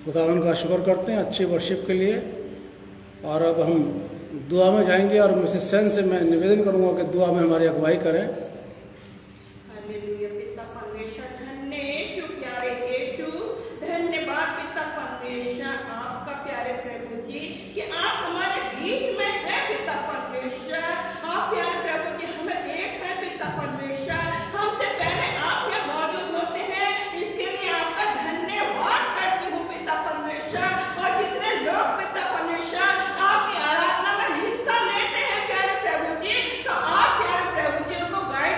खुदावन का शुक्र करते हैं अच्छे वर्शिप के लिए। और अब हम दुआ में जाएंगे और मिसेस सेन से मैं निवेदन करूंगा कि दुआ में हमारी अगुवाई करें। आपकी आराधना में हिस्सा लेते हैं प्यारे प्रभु जी, तो आप प्यारे प्रभु जी उनको गाइड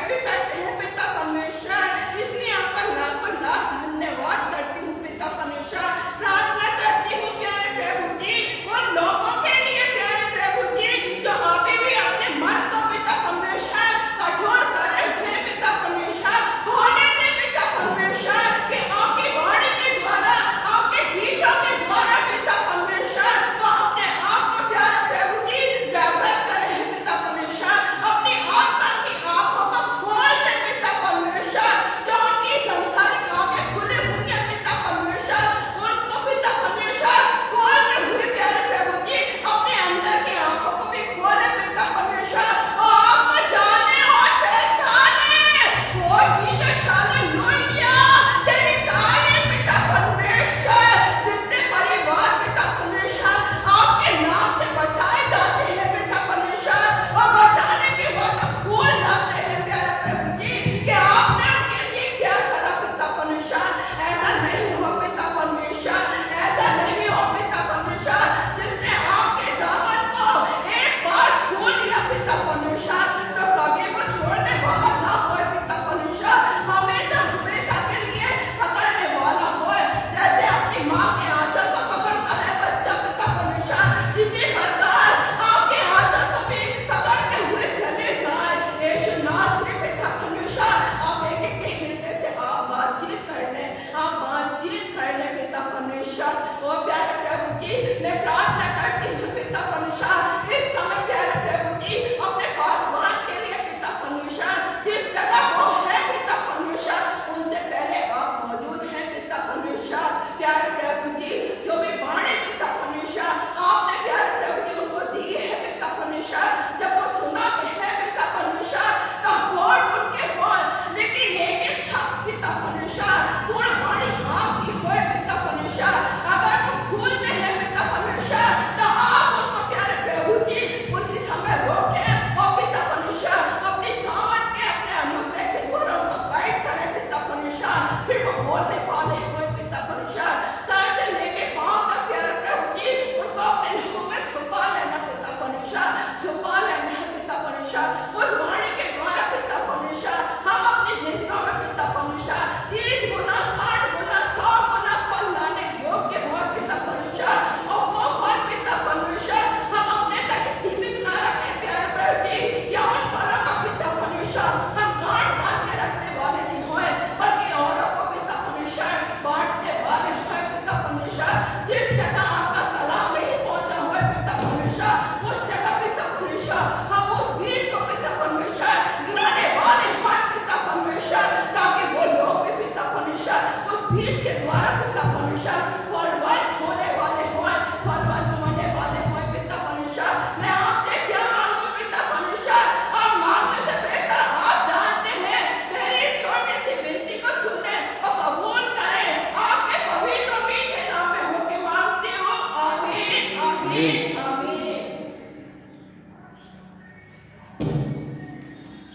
परमेश्वर, उस जगह पिता परमेश्वर, हम उस बीज को पिता परमेश्वर गिराने वाले हैं पिता परमेश्वर, ताकि वो लोग भी पिता परमेश्वर उस बीज के द्वारा पिता परमेश्वर फलवंत होने वाले हों, फलवंत होने वाले हों पिता परमेश्वर। मैं आपसे क्या मांगू पिता परमेश्वर, आप मांगने से बेहतर आप जानते हैं। मेरी छोटी सी विनती को सुने और कबूल करें। आपके पवित्र मीठे नाम में होके मांगती हूँ। आमीन आमीन आमीन।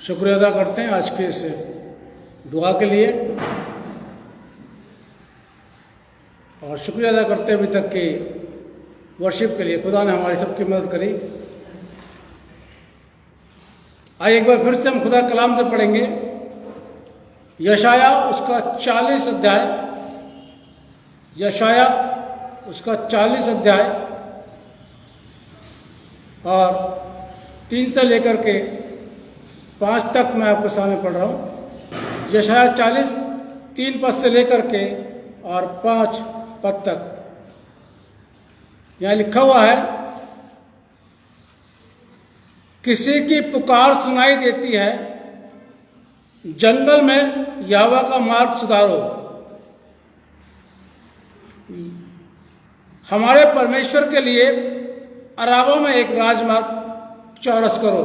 शुक्रिया अदा करते हैं आज के इस दुआ के लिए, और शुक्रिया अदा करते हैं अभी तक की वर्शिप के लिए। खुदा ने हमारी सबकी मदद करी। आइए एक बार फिर से हम खुदा कलाम से पढ़ेंगे यशाया उसका 40 अध्याय, यशाया उसका 40 अध्याय और 3 से लेकर के 5 तक मैं आपके सामने पढ़ रहा हूँ। यशाया 40 3 पद से लेकर के और 5 पद तक। यहाँ लिखा हुआ है, किसी की पुकार सुनाई देती है, जंगल में यहोवा का मार्ग सुधारो, हमारे परमेश्वर के लिए अराबा में एक राजमार्ग चौरस करो,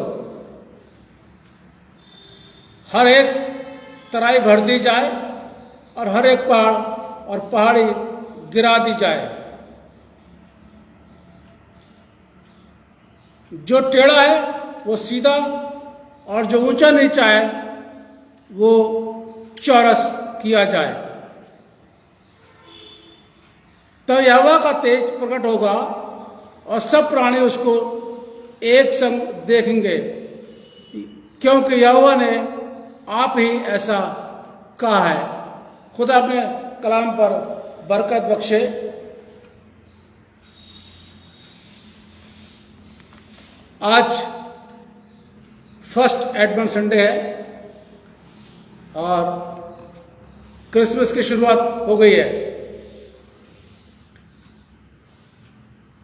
हर एक तराई भर दी जाए और हर एक पहाड़ और पहाड़ी गिरा दी जाए। जो टेढ़ा है वो सीधा और जो ऊंचा नीचा है वो चौरस किया जाए। तब यहोवा का तेज प्रकट होगा और सब प्राणी उसको एक संग देखेंगे, क्योंकि यहोवा ने आप ही ऐसा कहा है। खुदा अपने कलाम पर बरकत बख्शे। आज फर्स्ट एडवेंट संडे है और क्रिसमस की शुरुआत हो गई है।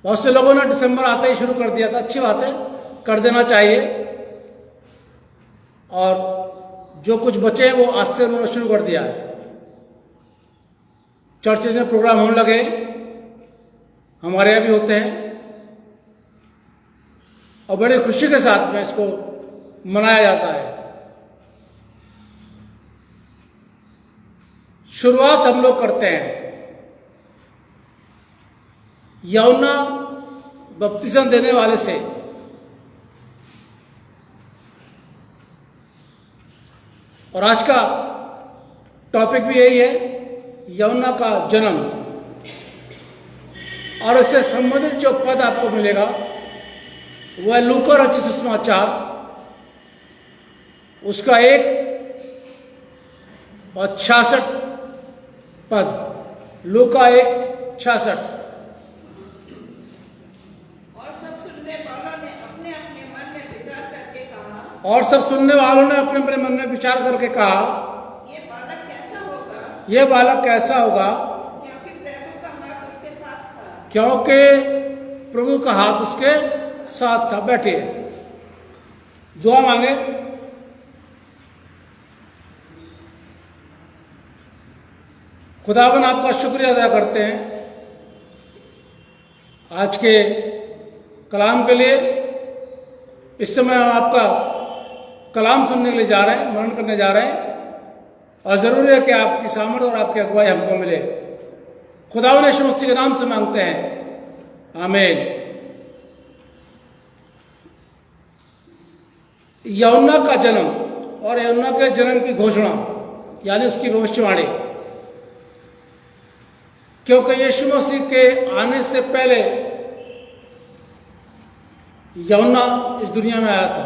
बहुत से लोगों ने दिसंबर आते ही शुरू कर दिया था। अच्छी बात है, कर देना चाहिए। और जो कुछ बचे हैं वो आज से उन्होंने शुरू कर दिया है। चर्चेज में प्रोग्राम होने लगे, हमारे यहाँ भी होते हैं और बड़ी खुशी के साथ में इसको मनाया जाता है। शुरुआत हम लोग करते हैं यूहन्ना बपतिस्मा देने वाले से। और आज का टॉपिक भी यही है, यूहन्ना का जन्म। और इससे संबंधित जो पद आपको मिलेगा वह लूका रचित सुसमाचार उसका 1 और 66 पद। लूका 1:66। और सब सुनने वालों ने अपने अपने मन में विचार करके कहा, और सब सुनने वालों ने अपने अपने मन में विचार करके कहा, ये बालक कैसा होगा, यह बालक कैसा होगा, क्योंकि प्रभु का हाथ उसके साथ था। क्योंकि प्रभु का हाथ उसके साथ था। बैठिए, दुआ मांगे। खुदावन आपका शुक्रिया अदा करते हैं आज के कलाम के लिए। इस समय हम आपका कलाम सुनने के लिए जा रहे हैं, मनन करने जा रहे हैं, और जरूरी है कि आपकी सामर्थ और आपकी अगुवाई हमको मिले। खुदावन यीशु मसीह के नाम से मांगते हैं, आमीन। यूहन्ना का जन्म और यूहन्ना के जन्म की घोषणा यानी उसकी भविष्यवाणी, क्योंकि यीशु मसीह के आने से पहले यूहन्ना इस दुनिया में आया था।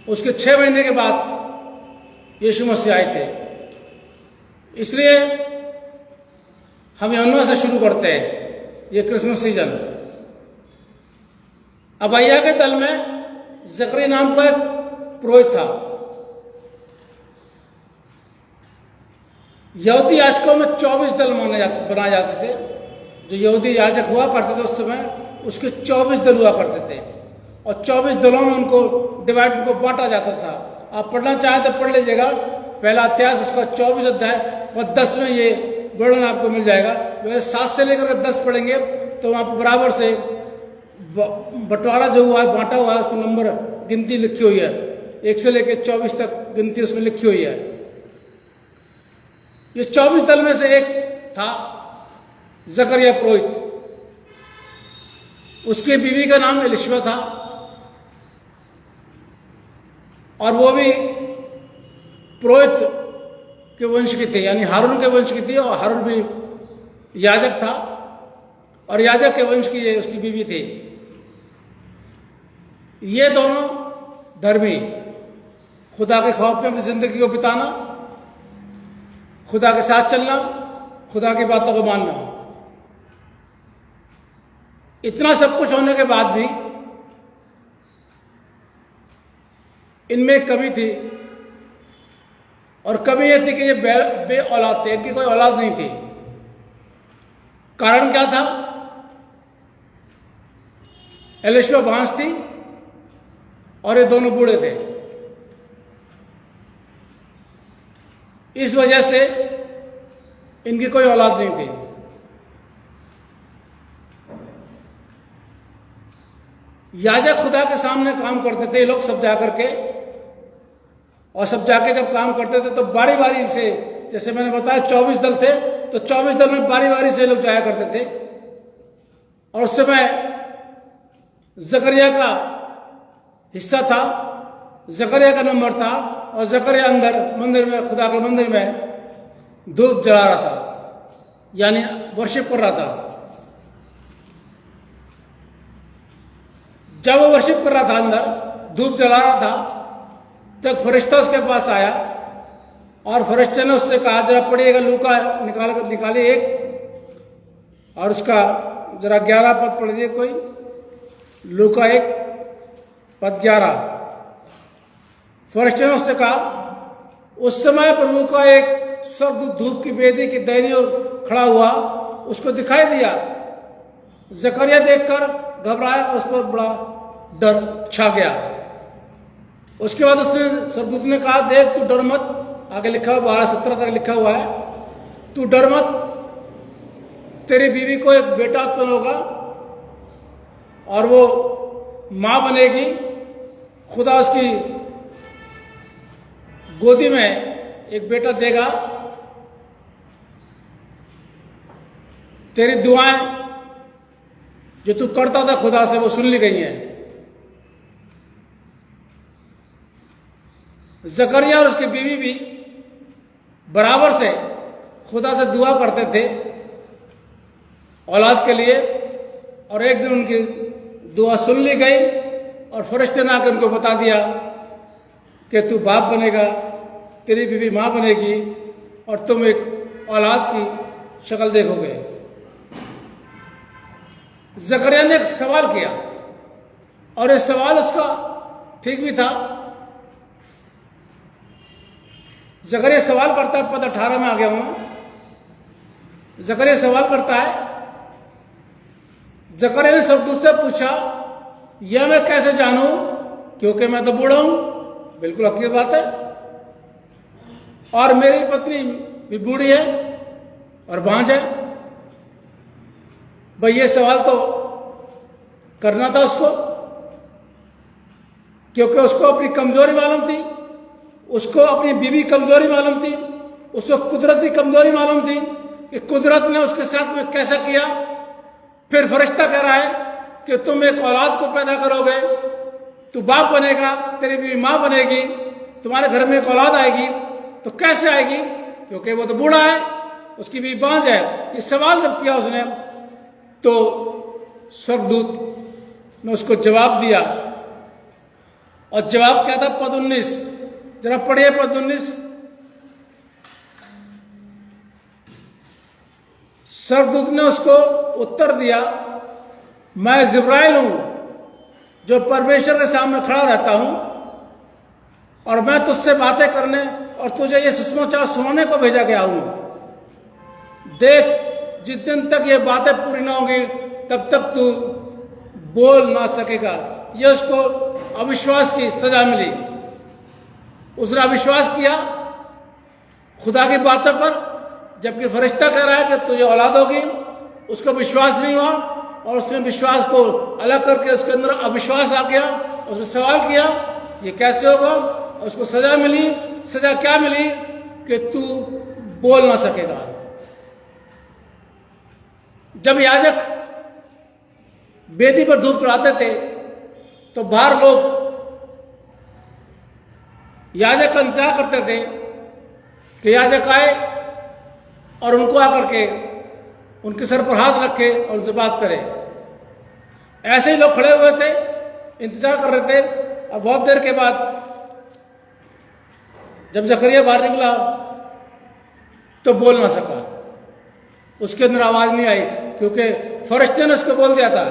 उसके 6 महीने के बाद यीशु मसीह आए थे। इसलिए हम यूहन्ना से शुरू करते हैं ये क्रिसमस सीजन। अबैया के दल में जकरिया नाम का एक पुरोहित था। यहूदी याजकों में 24 दल बनाए जाते थे। जो यहूदी याजक हुआ करते थे उस समय उसके 24 दल हुआ करते थे और 24 दलों में उनको डिवाइड उनको बांटा जाता था। आप पढ़ना चाहें तो पढ़ लीजिएगा, पहला इतिहास उसका 24 अध्याय और 10 में ये वर्णन आपको मिल जाएगा। वैसे 7 से लेकर के 10 पढ़ेंगे तो वहाँ पर बराबर से बंटवारा जो हुआ है, बांटा हुआ है, उसको नंबर गिनती लिखी हुई है, 1 से लेकर 24 तक गिनती उसमें लिखी हुई है। ये 24 दल में से एक था जकरिया पुरोहित, उसकी बीवी का नाम एलिशबा था और वो भी पुरोहित के वंश की थी, यानी हारून के वंश की थी और हारून भी याजक था और याजक के वंश की ये उसकी बीवी थी। ये दोनों धर्मी, खुदा के खौफ में अपनी जिंदगी को बिताना, खुदा के साथ चलना, खुदा की बातों को मानना, इतना सब कुछ होने के बाद भी इनमें एक कमी थी और कमी यह थी कि ये बे औलाद थे, इनकी कोई औलाद नहीं थी। कारण क्या था? एलिशबा भांस थी और ये दोनों बूढ़े थे। इस वजह से इनकी कोई औलाद नहीं थी। याजक खुदा के सामने काम करते थे ये लोग सब जाकर के, और सब जाके जब काम करते थे तो बारी बारी से, जैसे मैंने बताया 24 दल थे, तो 24 दल में बारी बारी से लोग जाया करते थे। और उस समय जकरिया का हिस्सा था, जकरिया का नंबर था और जकरिया अंदर मंदिर में, खुदा के मंदिर में धूप जला रहा था, यानी वर्शिप कर रहा था। जब वो वर्शिप कर रहा था, अंदर धूप जला रहा था, तो फरिश्ता उसके पास आया और फरिश्ते ने उससे कहा, जरा पढ़िएगा लूका निकालिए एक, और उसका जरा 11 पद पढ़िए कोई, लूका 1 पद 11। फरिश्ते ने उससे कहा, उस समय प्रभु का एक स्वर्गदूत धूप की वेदी की दाहिनी ओर खड़ा हुआ, उसको दिखाई दिया। जकरिया देखकर घबराया और उस पर बड़ा डर छा गया। उसके बाद उसने स्वर्गदूत ने कहा, देख तू डर मत, आगे लिखा हुआ 12-17 तक लिखा हुआ है, तू डर मत, तेरी बीवी को एक बेटा उत्पन्न होगा और वो मां बनेगी, खुदा उसकी गोदी में एक बेटा देगा, तेरी दुआएं जो तू करता था खुदा से वो सुन ली गई हैं। जकरिया और उसकी बीवी भी बराबर से खुदा से दुआ करते थे औलाद के लिए, और एक दिन उनकी दुआ सुन ली गई और फरिश्ते ने आकर उनको बता दिया कि तू बाप बनेगा, तेरी बीवी मां बनेगी और तुम एक औलाद की शक्ल देखोगे। जकरिया ने एक सवाल किया और ये सवाल उसका ठीक भी था। जकरिया सवाल करता है, पद 18 में आ गया हूं। जकरिया सवाल करता है, जकरिया ने स्वर्गदूत से पूछा, यह मैं कैसे जानूं क्योंकि मैं तो बूढ़ा हूं। बिल्कुल हकीकत बात है, और मेरी पत्नी भी बूढ़ी है और भांज है। भाई ये सवाल तो करना था उसको, क्योंकि उसको अपनी कमजोरी मालूम थी, उसको अपनी बीवी कमजोरी मालूम थी, उसको कुदरत की कमजोरी मालूम थी कि कुदरत ने उसके साथ में कैसा किया। फिर फरिश्ता कह रहा है कि तुम एक औलाद को पैदा करोगे, तू बाप बनेगा, तेरी बीवी मां बनेगी, तुम्हारे घर में एक औलाद आएगी। तो कैसे आएगी? क्योंकि वो तो बूढ़ा है, उसकी बीवी बांझ है। ये सवाल जब किया उसने, तो स्वर्गदूत ने उसको जवाब दिया, और जवाब क्या था? पद 19 जरा पढ़िए, पद 19। स्वर्गदूत ने उसको उत्तर दिया, मैं जिब्राइल हूं जो परमेश्वर के सामने खड़ा रहता हूं, और मैं तुझसे बातें करने और तुझे ये सुसमाचार सुनाने को भेजा गया हूं। देख, जिस दिन तक ये बातें पूरी ना होंगी तब तक तू बोल ना सकेगा। ये उसको अविश्वास की सजा मिली। उसने अविश्वास किया खुदा की बातों पर, जबकि फरिश्ता कह रहा है कि तुझे औलाद होगी। उसको विश्वास नहीं हुआ और उसने विश्वास को अलग करके उसके अंदर अविश्वास आ गया। उसने सवाल किया ये कैसे होगा। उसको सजा मिली। सजा क्या मिली कि तू बोल ना सकेगा। जब याजक वेदी पर धूप चढ़ाते थे तो बाहर लोग याजक का इंतजार करते थे कि याजक आए और उनको आकर के उनके सर पर हाथ रखे और उनसे बात करे। ऐसे ही लोग खड़े हुए थे, इंतजार कर रहे थे। और बहुत देर के बाद जब जकरिया बाहर निकला तो बोल ना सका। उसके अंदर आवाज नहीं आई, क्योंकि फरिश्ते ने उसको बोल दिया था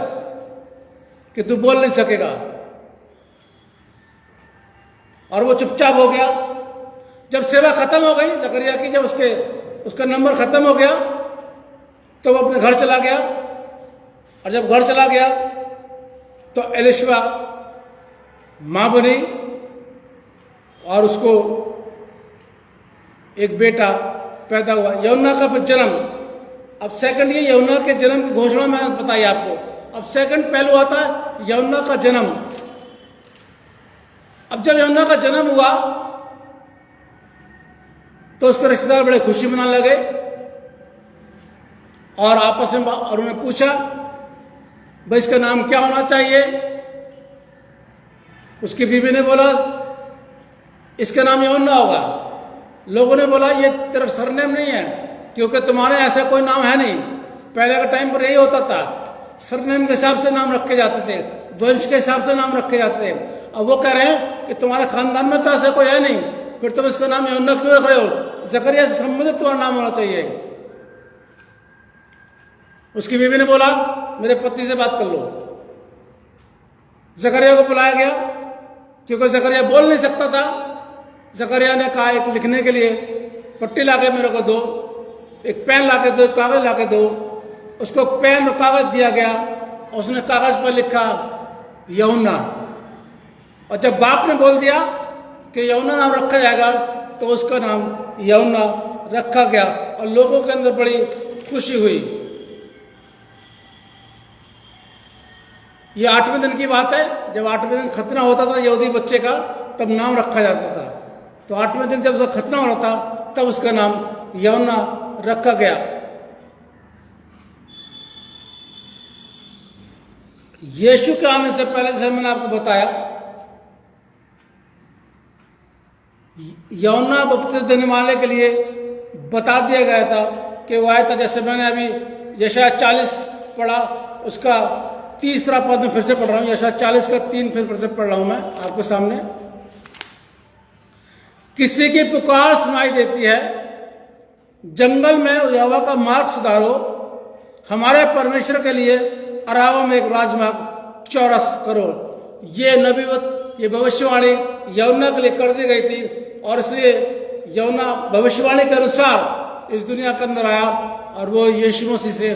कि तू बोल नहीं सकेगा। और वो चुपचाप हो गया। जब सेवा खत्म हो गई जकरिया की, जब उसका नंबर खत्म हो गया तो वो अपने घर चला गया। और जब घर चला गया तो एलिशबा मां बनी और उसको एक बेटा पैदा हुआ, यूहन्ना का जन्म। अब सेकंड, ये यूहन्ना के जन्म की घोषणा मैंने बताई आपको। अब सेकंड पहलू आता है यूहन्ना का जन्म। अब जब यूहन्ना का जन्म हुआ तो उसके रिश्तेदार बड़े खुशी मनाने लगे और आपस में और उन्हें पूछा भाई इसका नाम क्या होना चाहिए। उसकी बीवी ने बोला इसका नाम यूहन्ना होगा। लोगों ने बोला ये तेरा सरनेम नहीं है, क्योंकि तुम्हारे ऐसा कोई नाम है नहीं। पहले के टाइम पर यही होता था, सरनेम के हिसाब से नाम रखे जाते थे, वंश के हिसाब से नाम रखे जाते थे। अब वो कह रहे हैं कि तुम्हारे खानदान में तो ऐसा कोई है नहीं, फिर तुम इसका नाम यूहन्ना क्यों रख रहे हो। जकरिया से संबंधित तुम्हारा नाम होना चाहिए। उसकी बीवी ने बोला मेरे पति से बात कर लो। जकरिया को बुलाया गया, क्योंकि जकरिया बोल नहीं सकता था। जकरिया ने कहा एक लिखने के लिए पट्टी लाके मेरे को दो, एक पेन लाके दो, एक कागज लाके दो। उसको पेन और कागज दिया गया। उसने कागज पर लिखा यूहन्ना। और जब बाप ने बोल दिया कि यूहन्ना नाम रखा जाएगा तो उसका नाम यूहन्ना रखा गया और लोगों के अंदर बड़ी खुशी हुई। ये 8वें दिन की बात है। जब 8वें दिन खतना होता था यहूदी बच्चे का, तब नाम रखा जाता था। तो 8वें दिन जब उसका खतना हो रहा था तब उसका नाम यूहन्ना रखा गया। यीशु के आने से पहले, से मैंने आपको बताया, यूहन्ना बपतिस्मा देने वाले के लिए बता दिया गया था कि वो आया था। जैसे मैंने अभी यशायाह 40 पढ़ा, उसका 3रा पद में फिर से पढ़ रहा हूं। यशायाह 40 का 3 फिर से पढ़ रहा हूं मैं आपके सामने। किसी की पुकार सुनाई देती है, जंगल में यहोवा का मार्ग सुधारो, हमारे परमेश्वर के लिए अराबा में एक राजमार्ग चौरस करो। ये नबीवत, ये भविष्यवाणी यूहन्ना के लिए कर दी गई थी और इसलिए यूहन्ना भविष्यवाणी के अनुसार इस दुनिया के अंदर आया और वो यीशु मसीह से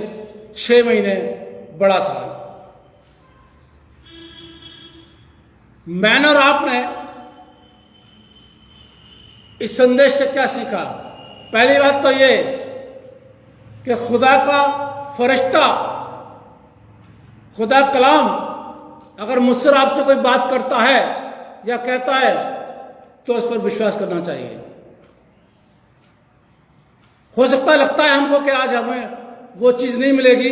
6 महीने बड़ा था। मैंने और आपने इस संदेश से क्या सीखा? पहली बात तो ये कि खुदा का फरिश्ता, खुदा कलाम अगर मुझसे आपसे कोई बात करता है या कहता है तो उस पर विश्वास करना चाहिए। हो सकता है, लगता है हमको कि आज हमें वो चीज नहीं मिलेगी,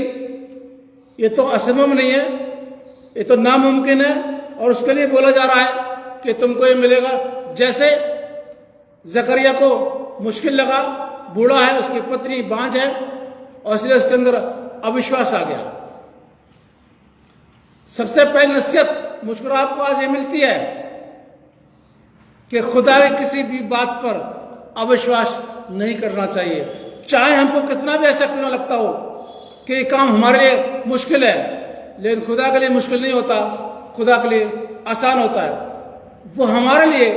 ये तो असंभव नहीं है, ये तो नामुमकिन है, और उसके लिए बोला जा रहा है कि तुमको ये मिलेगा। जैसे जकरिया को मुश्किल लगा, बूढ़ा है, उसकी पत्नी बांझ है और इसलिए उसके अंदर अविश्वास आ गया। सबसे पहली नसीहत मुझको आपको आज ये मिलती है कि खुदा की किसी भी बात पर अविश्वास नहीं करना चाहिए, चाहे हमको कितना भी ऐसा क्यों ना लगता हो कि ये काम हमारे लिए मुश्किल है। लेकिन खुदा के लिए मुश्किल नहीं होता, खुदा के लिए आसान होता है। वो हमारे लिए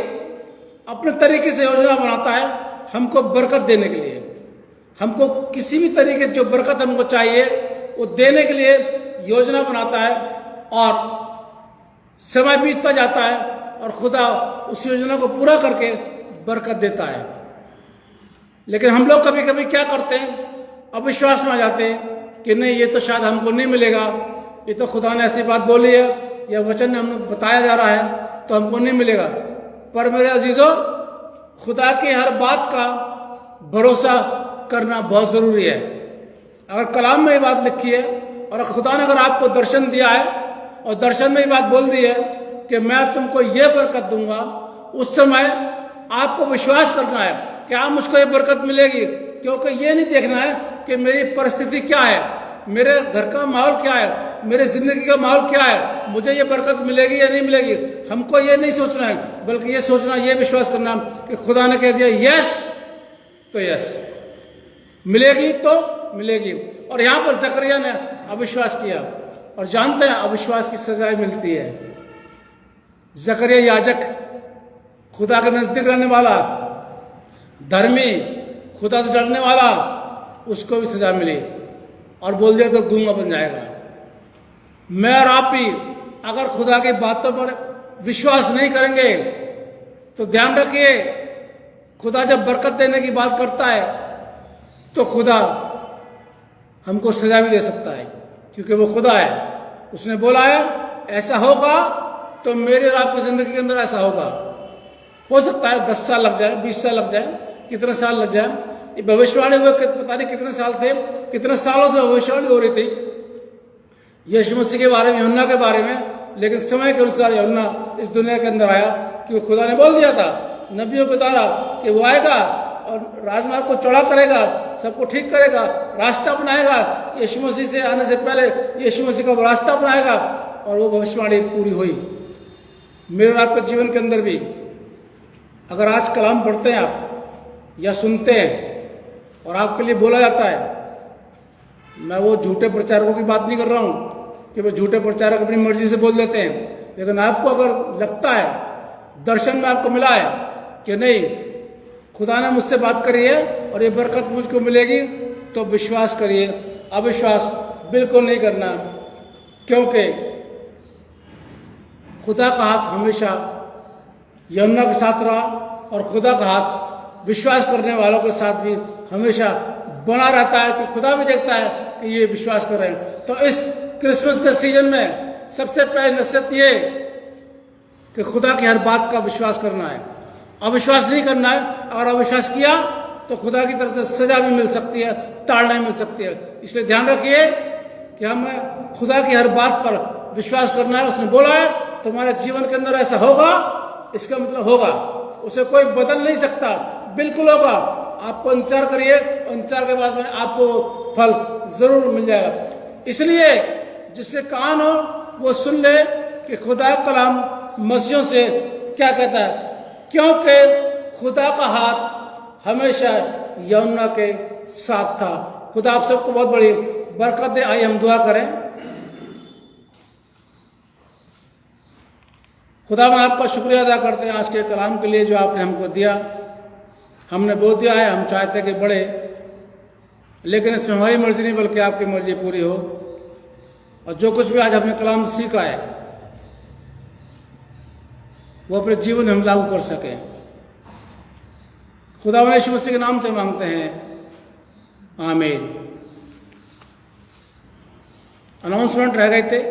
अपने तरीके से योजना बनाता है हमको बरकत देने के लिए। हमको किसी भी तरीके जो बरकत हमको चाहिए वो देने के लिए योजना बनाता है। और समय बीतता जाता है और खुदा उस योजना को पूरा करके बरकत देता है। लेकिन हम लोग कभी कभी क्या करते हैं, अविश्वास में आ जाते हैं कि नहीं, ये तो शायद हमको नहीं मिलेगा, ये तो खुदा ने ऐसी बात बोली है या वचन में हमें बताया जा रहा है तो हमको नहीं मिलेगा। पर मेरे अजीजों, खुदा की हर बात का भरोसा करना बहुत ज़रूरी है। अगर कलाम में ये बात लिखी है और खुदा ने अगर आपको दर्शन दिया है और दर्शन में ये बात बोल दी है कि मैं तुमको ये बरकत दूंगा, उस समय आपको विश्वास करना है कि आप मुझको ये बरकत मिलेगी। क्योंकि ये नहीं देखना है कि मेरी परिस्थिति क्या है, मेरे घर का माहौल क्या है, मेरे जिंदगी का माहौल क्या है, मुझे ये बरकत मिलेगी या नहीं मिलेगी। हमको ये नहीं सोचना है, बल्कि ये सोचना, ये विश्वास करना कि खुदा ने कह दिया यस तो यस, मिलेगी तो मिलेगी। और यहाँ पर जकरिया ने अविश्वास किया और जानते हैं अविश्वास की सजा मिलती है। जकरिया याजक, खुदा के नजदीक रहने वाला, धर्मी, खुदा से डरने वाला, उसको भी सजा मिली और बोल दिया तो गूंगा बन जाएगा। मैं और आप भी अगर खुदा की बातों पर विश्वास नहीं करेंगे तो ध्यान रखिए, खुदा जब बरकत देने की बात करता है तो खुदा हमको सजा भी दे सकता है, क्योंकि वो खुदा है। उसने बोला है ऐसा होगा तो मेरे और आपकी जिंदगी के अंदर ऐसा होगा। हो सकता है 10 साल लग जाए, 20 साल लग जाए, कितने साल लग जाए। ये भविष्यवाणी हुए पता नहीं कितने साल थे, कितने सालों से भविष्यवाणी हो रही थी यीशु मसीह के बारे में, यूहन्ना के बारे में। लेकिन समय के अनुसार यूहन्ना इस दुनिया के अंदर आया, क्योंकि खुदा ने बोल दिया था नबियों के द्वारा कि वो आएगा और राजमार्ग को चौड़ा करेगा, सबको ठीक करेगा, रास्ता बनाएगा। यीशु मसीह से आने से पहले यीशु मसीह का रास्ता बनाएगा और वो भविष्यवाणी पूरी हुई। मेरे और आपके जीवन के अंदर भी अगर आज कलाम पढ़ते हैं आप या सुनते हैं और आपके लिए बोला जाता है, मैं वो झूठे प्रचारकों की बात नहीं कर रहा हूँ कि वो झूठे प्रचारक अपनी मर्जी से बोल देते हैं, लेकिन आपको अगर लगता है, दर्शन में आपको मिला है कि नहीं खुदा ने मुझसे बात करी है और ये बरकत मुझको मिलेगी, तो विश्वास करिए। अविश्वास बिल्कुल नहीं करना, क्योंकि खुदा का हाथ हमेशा यूहन्ना के साथ रहा और खुदा का हाथ विश्वास करने वालों के साथ भी हमेशा बना रहता है, कि खुदा भी देखता है कि ये विश्वास कर रहे हैं। तो इस क्रिसमस के सीजन में सबसे पहले नसीहत ये कि खुदा की हर बात का विश्वास करना है, अविश्वास नहीं करना है। अगर अविश्वास किया तो खुदा की तरफ से सजा भी मिल सकती है, ताड़ना मिल सकती है। इसलिए ध्यान रखिए कि हमें खुदा की हर बात पर विश्वास करना है। उसने बोला है तुम्हारे जीवन के अंदर ऐसा होगा, इसका मतलब होगा, उसे कोई बदल नहीं सकता, बिल्कुल होगा। आपको इंतजार करिए, इंतजार के बाद में आपको फल जरूर मिल जाएगा। इसलिए जिससे कान हो वो सुन ले कि खुदा कलाम मसीहों से क्या कहता है, क्योंकि खुदा का हाथ हमेशा यूहन्ना के साथ था। खुदा आप सबको बहुत बड़ी बरकत दे। आइए हम दुआ करें। खुदा मैं आपका शुक्रिया अदा करते हैं आज के कलाम के लिए जो आपने हमको दिया। हमने बोल दिया है, हम चाहते कि बढ़े, लेकिन इसमें हमारी मर्जी नहीं बल्कि आपकी मर्जी पूरी हो। और जो कुछ भी आज हमने कलाम सीखा है वो अपने जीवन में हम लागू कर सकें। खुदा यीशु मसीह के नाम से मांगते हैं, आमीन। अनाउंसमेंट रह गए थे।